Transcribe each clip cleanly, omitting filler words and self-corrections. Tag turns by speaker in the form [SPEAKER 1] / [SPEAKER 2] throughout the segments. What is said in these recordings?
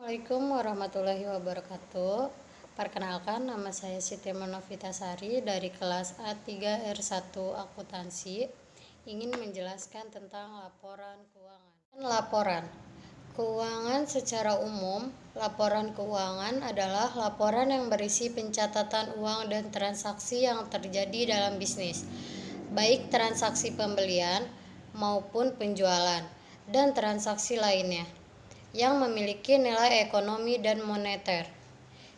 [SPEAKER 1] Assalamualaikum warahmatullahi wabarakatuh. Perkenalkan, nama saya Siti Monovitasari dari kelas A3R1 Akuntansi. Ingin menjelaskan tentang laporan keuangan. Laporan keuangan secara umum, laporan keuangan adalah laporan yang berisi pencatatan uang dan transaksi yang terjadi dalam bisnis, baik transaksi pembelian maupun penjualan, dan transaksi lainnya yang memiliki nilai ekonomi dan moneter.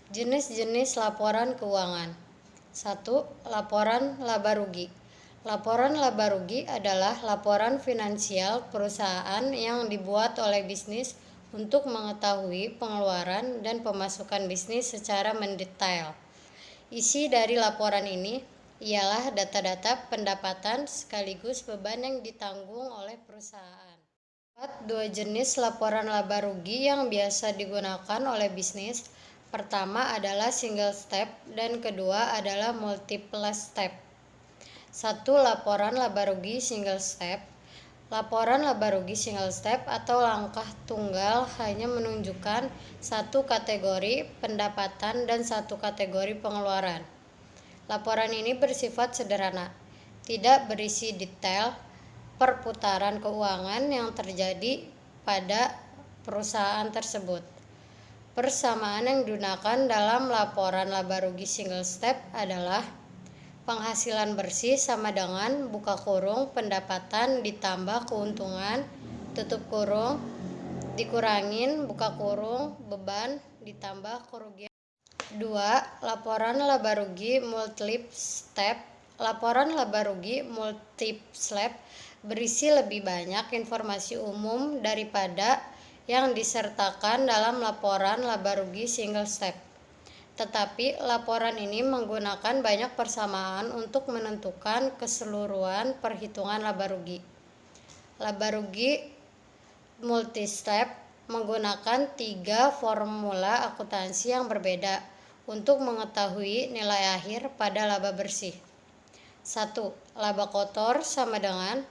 [SPEAKER 1] Jenis-jenis laporan keuangan. 1. Laporan laba rugi. Laporan laba rugi adalah laporan finansial perusahaan yang dibuat oleh bisnis untuk mengetahui pengeluaran dan pemasukan bisnis secara mendetail. Isi dari laporan ini ialah data-data pendapatan sekaligus beban yang ditanggung oleh perusahaan. Dua jenis laporan laba rugi yang biasa digunakan oleh bisnis. Pertama adalah single step dan kedua adalah multiple step. 1. Laporan laba rugi single step. Laporan laba rugi single step atau langkah tunggal hanya menunjukkan satu kategori pendapatan dan satu kategori pengeluaran. Laporan ini bersifat sederhana, tidak berisi detail perputaran keuangan yang terjadi pada perusahaan tersebut. Persamaan yang digunakan dalam laporan laba rugi single step adalah penghasilan bersih sama dengan buka kurung pendapatan ditambah keuntungan tutup kurung dikurangin buka kurung beban ditambah kerugian. 2. Laporan laba rugi multiple step. Laporan laba rugi multiple step berisi lebih banyak informasi umum daripada yang disertakan dalam laporan laba rugi single step. Tetapi laporan ini menggunakan banyak persamaan untuk menentukan keseluruhan perhitungan laba rugi. Laba rugi multi-step menggunakan 3 formula akuntansi yang berbeda untuk mengetahui nilai akhir pada laba bersih. 1. Laba kotor sama dengan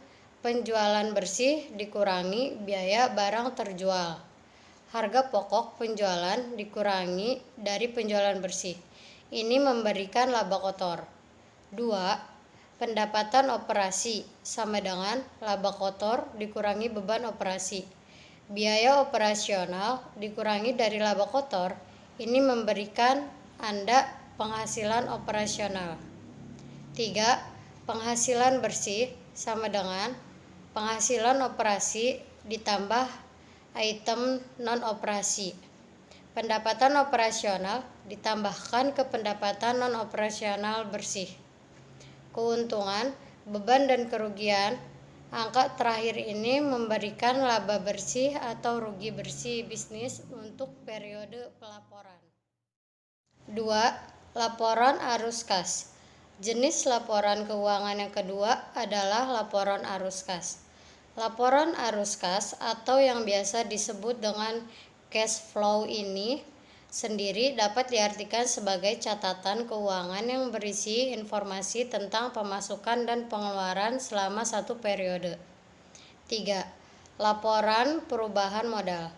[SPEAKER 1] penjualan bersih dikurangi biaya barang terjual. Harga pokok penjualan dikurangi dari penjualan bersih. Ini memberikan laba kotor. 2. Pendapatan operasi sama dengan laba kotor dikurangi beban operasi. Biaya operasional dikurangi dari laba kotor. Ini memberikan Anda penghasilan operasional. 3. Penghasilan bersih sama dengan penghasilan operasi ditambah item non-operasi. Pendapatan operasional ditambahkan ke pendapatan non-operasional bersih. Keuntungan, beban dan kerugian. Angka terakhir ini memberikan laba bersih atau rugi bersih bisnis untuk periode pelaporan. 2. Laporan arus kas. Jenis laporan keuangan yang kedua adalah laporan arus kas. Laporan arus kas atau yang biasa disebut dengan cash flow ini sendiri dapat diartikan sebagai catatan keuangan yang berisi informasi tentang pemasukan dan pengeluaran selama satu periode. 3. Laporan perubahan modal.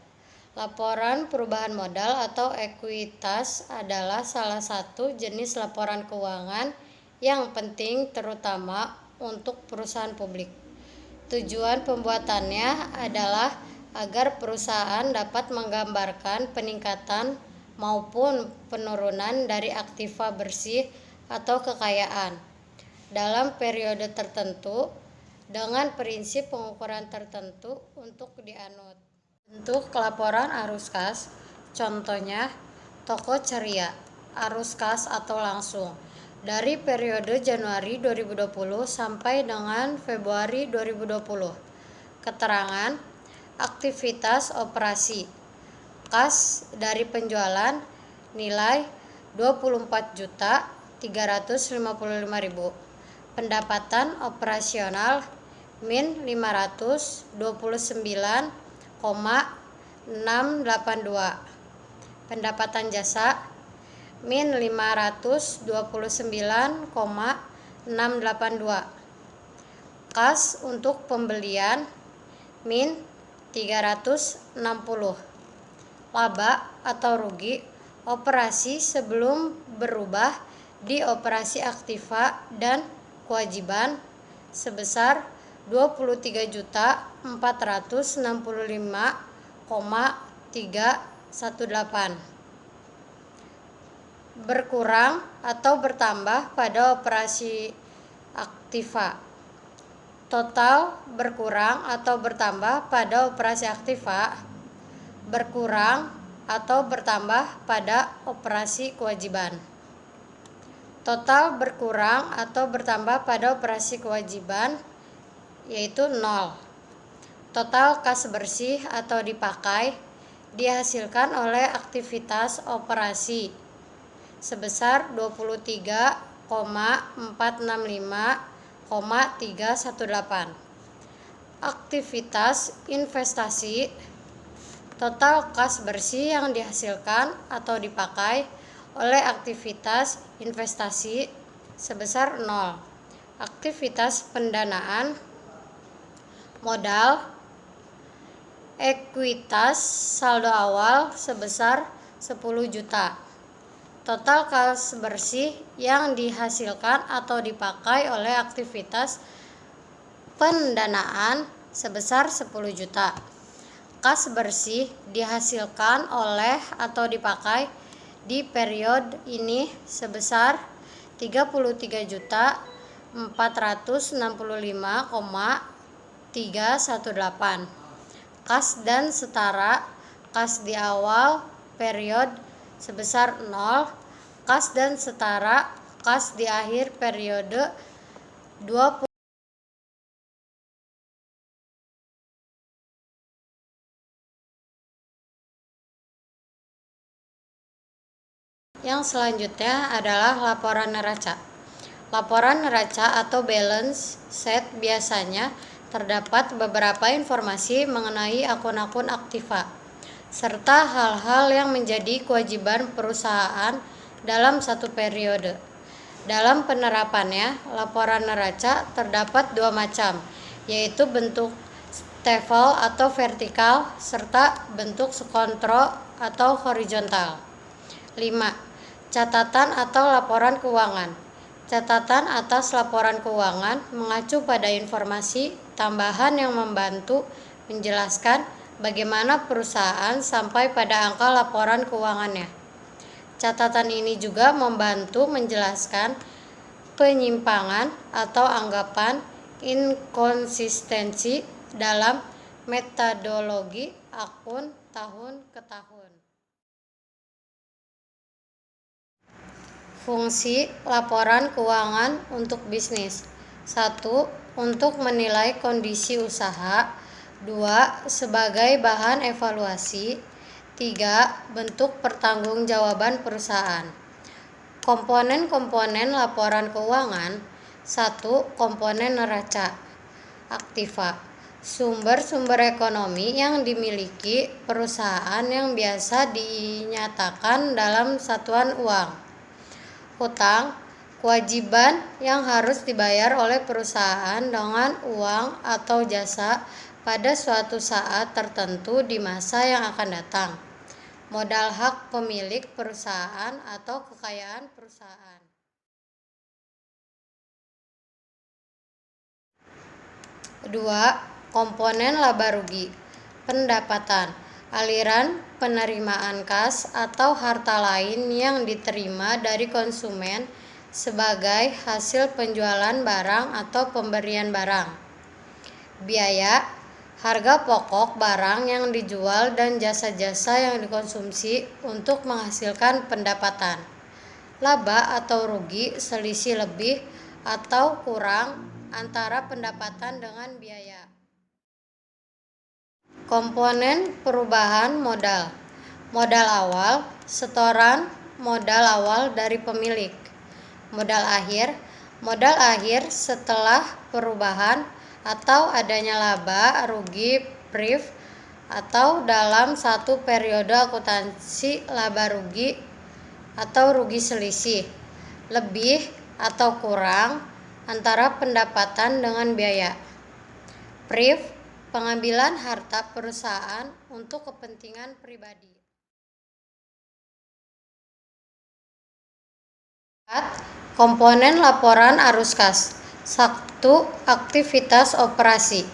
[SPEAKER 1] Laporan perubahan modal atau ekuitas adalah salah satu jenis laporan keuangan yang penting terutama untuk perusahaan publik. Tujuan pembuatannya adalah agar perusahaan dapat menggambarkan peningkatan maupun penurunan dari aktiva bersih atau kekayaan dalam periode tertentu dengan prinsip pengukuran tertentu untuk dianut. Bentuk laporan arus kas, contohnya toko ceria, arus kas atau langsung dari periode Januari 2020 sampai dengan Februari 2020. Keterangan aktivitas operasi kas dari penjualan nilai 24.355.000. Pendapatan operasional min 529,682. Pendapatan jasa min 529,682. Kas untuk pembelian min 360. laba atau rugi operasi sebelum berubah di operasi aktiva dan kewajiban sebesar 23.465,318 berkurang atau bertambah pada operasi aktiva. Total berkurang atau bertambah pada operasi aktiva, berkurang atau bertambah pada operasi kewajiban. Total berkurang atau bertambah pada operasi kewajiban yaitu 0. Total kas bersih atau dipakai dihasilkan oleh aktivitas operasi sebesar 23.465,318. Aktivitas investasi, total kas bersih yang dihasilkan atau dipakai oleh aktivitas investasi sebesar 0. Aktivitas pendanaan, modal, ekuitas saldo awal sebesar 10 juta. Total kas bersih yang dihasilkan atau dipakai oleh aktivitas pendanaan sebesar 10 juta. Kas bersih dihasilkan oleh atau dipakai di periode ini sebesar 33.465,318. Kas dan setara, kas di awal periode sebesar 0, kas dan setara, kas di akhir periode 20. Yang selanjutnya adalah laporan neraca. Laporan neraca atau balance sheet biasanya terdapat beberapa informasi mengenai akun-akun aktiva, serta hal-hal yang menjadi kewajiban perusahaan dalam satu periode. Dalam penerapannya, laporan neraca terdapat dua macam, yaitu bentuk table atau vertikal, serta bentuk kontrol atau horizontal. 5. Catatan atau laporan keuangan. Catatan atas laporan keuangan mengacu pada informasi tambahan yang membantu menjelaskan bagaimana perusahaan sampai pada angka laporan keuangannya. Catatan ini juga membantu menjelaskan penyimpangan atau anggapan inkonsistensi dalam metodologi akun tahun ke tahun. Fungsi laporan keuangan untuk bisnis. 1. Untuk menilai kondisi usaha. 2. Sebagai bahan evaluasi. 3. Bentuk pertanggungjawaban perusahaan. Komponen-komponen laporan keuangan. 1. Komponen neraca aktiva. Sumber-sumber ekonomi yang dimiliki perusahaan yang biasa dinyatakan dalam satuan uang. Hutang, kewajiban yang harus dibayar oleh perusahaan dengan uang atau jasa pada suatu saat tertentu di masa yang akan datang. Modal hak pemilik perusahaan atau kekayaan perusahaan. 2. Komponen laba rugi. Pendapatan, aliran penerimaan kas atau harta lain yang diterima dari konsumen sebagai hasil penjualan barang atau pemberian barang. Biaya, harga pokok barang yang dijual dan jasa-jasa yang dikonsumsi untuk menghasilkan pendapatan. Laba atau rugi, selisih lebih atau kurang antara pendapatan dengan biaya. Komponen perubahan modal. Modal awal, setoran modal awal dari pemilik. Modal akhir setelah perubahan atau adanya laba, rugi, PRIF, atau dalam satu periode akuntansi laba rugi atau rugi selisih, lebih atau kurang antara pendapatan dengan biaya. PRIF, pengambilan harta perusahaan untuk kepentingan pribadi. Komponen laporan arus kas. 1. Aktivitas operasi.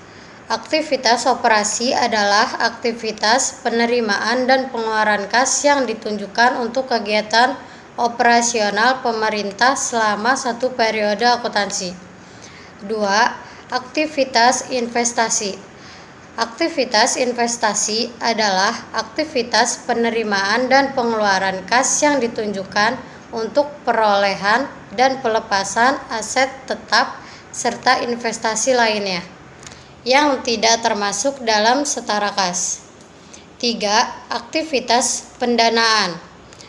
[SPEAKER 1] Aktivitas operasi adalah aktivitas penerimaan dan pengeluaran kas yang ditunjukkan untuk kegiatan operasional pemerintah selama satu periode akuntansi. 2. Aktivitas investasi. Aktivitas investasi adalah aktivitas penerimaan dan pengeluaran kas yang ditunjukkan untuk perolehan dan pelepasan aset tetap serta investasi lainnya yang tidak termasuk dalam setara kas. 3. Aktivitas pendanaan.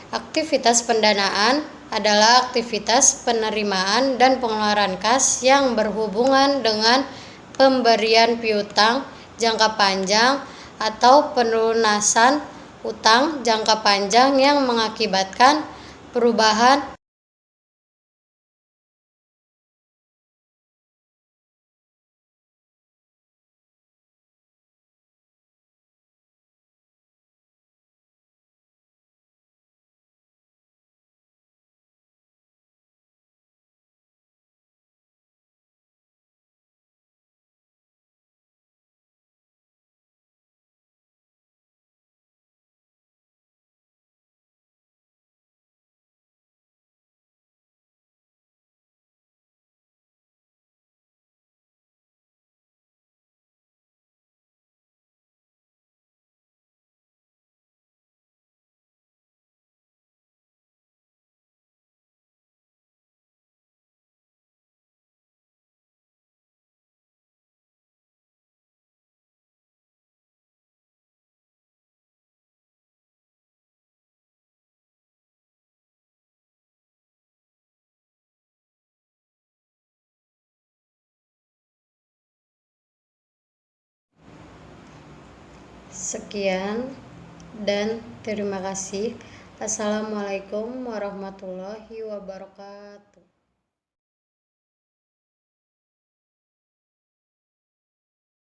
[SPEAKER 1] Aktivitas pendanaan adalah aktivitas penerimaan dan pengeluaran kas yang berhubungan dengan pemberian piutang jangka panjang atau pelunasan utang jangka panjang yang mengakibatkan perubahan Sekian dan terima kasih. Assalamualaikum warahmatullahi wabarakatuh.